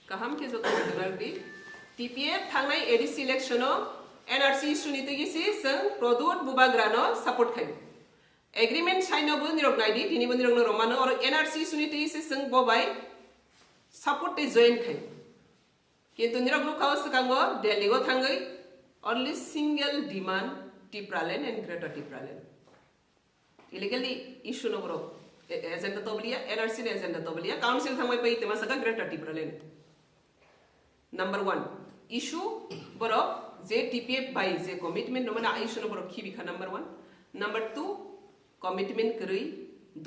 kaham ke joto dengarbi TPF thangnai ADC election NRC sunitigi si seng product Bubagra no support khai agreement sign obu nirok naidi tini nirok no romano or NRC sunitigi si seng bobai support te join khai kintu nirok no kawas kango Delhi go thangai only single demand Tipraland and Greater Tipraland illegally issue no bro agenda tobelia NRC ne agenda tobelia council thamai pai tema saka Greater Tipraland number 1 issue bro J TPF by J commitment no mana issue no bro khibi kha number 1 number 2 commitment kri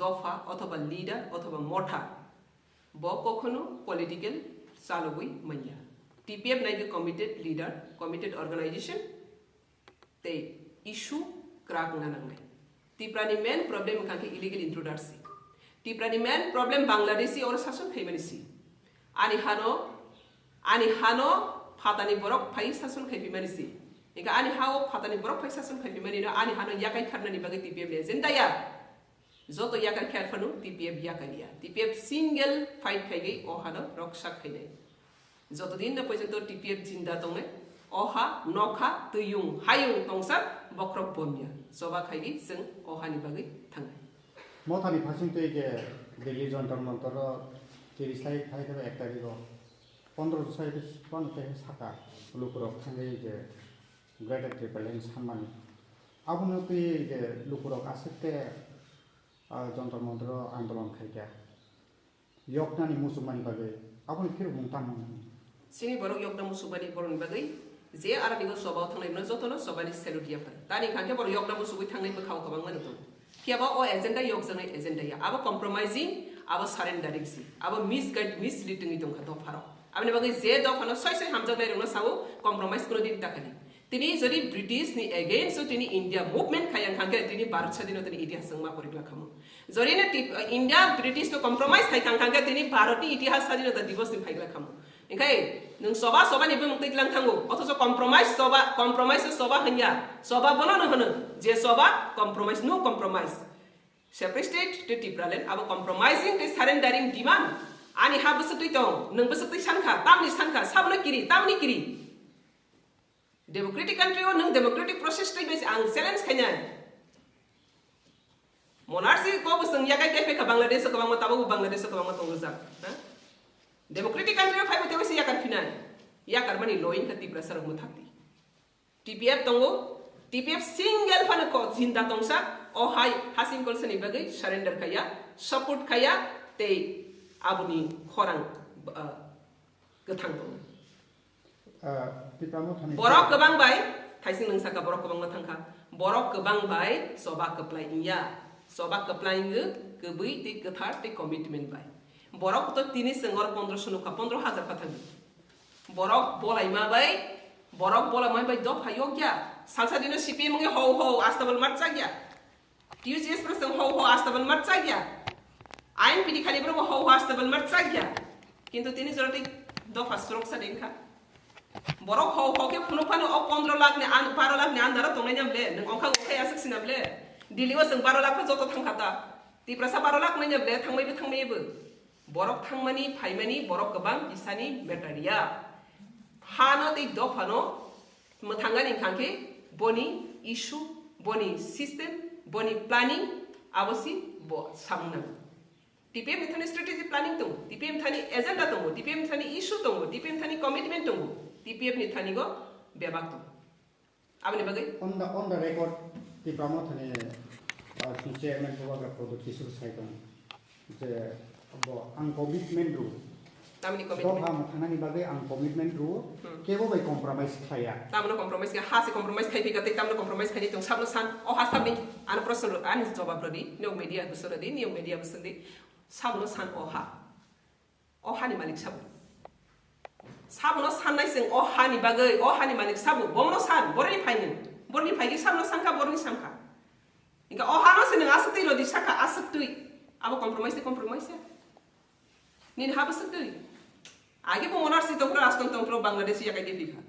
dofa othoba leader othoba motha bo kokhono political salogui manya TPF nai committed leader committed organization te issue crack na nangai Tiprani main problem kha ke illegal introduction Tiprani main problem Bangladeshi or shason khaimani ani hano Patani borok pai sasun khai bimari si ika ani hao patani borok pai sasun khai bimari na ani hano yakai kharna ni bagai TPF le agenda ya joto yakai khar phanu TPF yakaria TPF single fight khai gai o hano roksha khai nei joto din na pojanto TPF jinda tonge oha nokha tuyung hayung tongsa bokrok bomya soba khai gai sing oha ni bagai thangai mothani phasing te ge Delhi jantar mantar tirisai khai thebe ekta ro 15 side पन के साका लुकुरक थांगे जे greater triple सानमानि आबुनो पे जे लुकुरक आसेते जंतर मंत्र आंदोलन खाइया यकनानि मुसुमानि बागै आबुनो फिर मुंताम सिनि बरक यकना मुसुमानि बरन बागै जे आरानिगो सबाव थांनाय न जतनो सबानि सेलुटिया फर तानि खांके बर यकना मुसुबै थांनाय बखाव गोबां मानो कियाबा ओ एजेंडा यक जनै एजेंडा या आबो कम्प्रोमाइजिं आबो सरेंडरिंग सि आबो मिसगाइड मिसलिडिंग दंखा द फारो আপনি বাকি যে দফানো ছয় ছয় হামজাগলাই রংনা সাও কম্প্রোমাইজ করে দিন টাকানি তিনি যদি ব্রিটিশ নি এগেইনস্ট তিনি ইন্ডিয়া মুভমেন্ট খায়াং খাঙ্গে তিনি ভারত স্বাধীন তিনি ইতিহাস সংমা পরিকলা খামু যদি না ইন্ডিয়া ব্রিটিশ নো কম্প্রোমাইজ খাই খাঙ্গে তিনি ভারতনি ইতিহাস স্বাধীনতা দিবস নি ফাইগলা খামু এখাই নং সবা নিবে মুক্তি দিলাং থাঙ্গো অথচ কম্প্রোমাইজ সবা হইয়া সবা বনানো হনো যে সবা compromise no compromise separate state to Tipraland আবো compromising to surrendering demand Ani ha besutui tong nang besutui sanka tamni sanka sabna kiri tamni kiri democratic country o nang democratic process tai bes ang challenge khanya monarchy ko busang yakai kepe ka Bangladesh ko bangma tabu Bangladesh ko bangma tong za democratic country phai bote bes yakar finan yakar mani loing ka tipra sarang muthakti TPF tongo TPF single fan ko jinda tongsa o hai hasim kolsani bagai surrender khaya support khaya te abuni khorang gathang dong borok kebang bai thaising nang saka borok kebang mathangkha borok kebang bai soba keplai inya soba keplai nge kebui ti gathar ti commitment bai borok to tini sengor 1500 nuka 15000 pathangi borok bolai ma bai borok bola mai bai dok hayogya salsa dino CPM nge ho astabal marchagya TUCS prasang ho astabal marchagya आइन पिडी खाली बरो हो हास्टेबल मरचाग्या किंतु तिनी जरति दफा सुरक्षा देखा बरो हो के फुनो फानो 15 लाख ने 12 लाख ने आन्दारा तंगै नामले नों अंखा उखै आसक्सिनाबले दिल्लीवा जों 12 लाख जतो थांखाता तिप्रसा 12 लाख नैनाबले थांमैबो बरक थांमानि फाइमानि बरक गोबां इसानि मेटारिया हानो दै दफानो मथांगानि खांके बनि इशू बनि सिस्टेम बनि प्लानिंग आवसि बो सामना TPM thani strategy planning tongo TPM thani agenda tongo TPM thani issue tongo TPM thani commitment tongo TPF ni thani go bebak tongo abni bagai on the record Tipramo thani chairman Bubagra product issue cycle je abo ang commitment ru tamni commitment do thani bagai ang commitment ru kebo bai compromise khaya tamno compromise ga hasi compromise khai bigate tamno compromise khai tong sabno san o hasab ni an person an jawab rodi no media busodi new media busandi sabno san oha ni malik sabu sabno san nai sing oha ni bagai oha ni malik sabu bomno san borni phaigi sabno sanka borni sanka inga oha no sin asakti rodi saka asaktui abo compromise ya nin ha basakti age bo monarchy tong raston tong Bangladesh ya kai dikha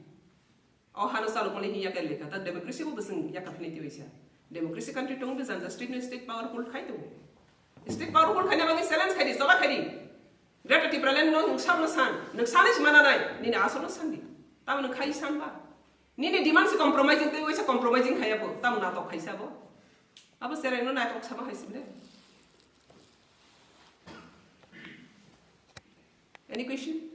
oha no salu kole hi ya kai lekha ta democracy bo basing ya kapni ti hoisa democracy country tong be state powerful khai to State powerful khanya bangi challenge khadi soba khadi Greater Tipraland no nungsam san, nungsane semana nai, ni aso no sandi. Tamu nu kai san ba. Ni demand se compromising te wesa compromising kaya bo, tamu na to kai sa bo. Abo sere no na to sama kai simle. Any question?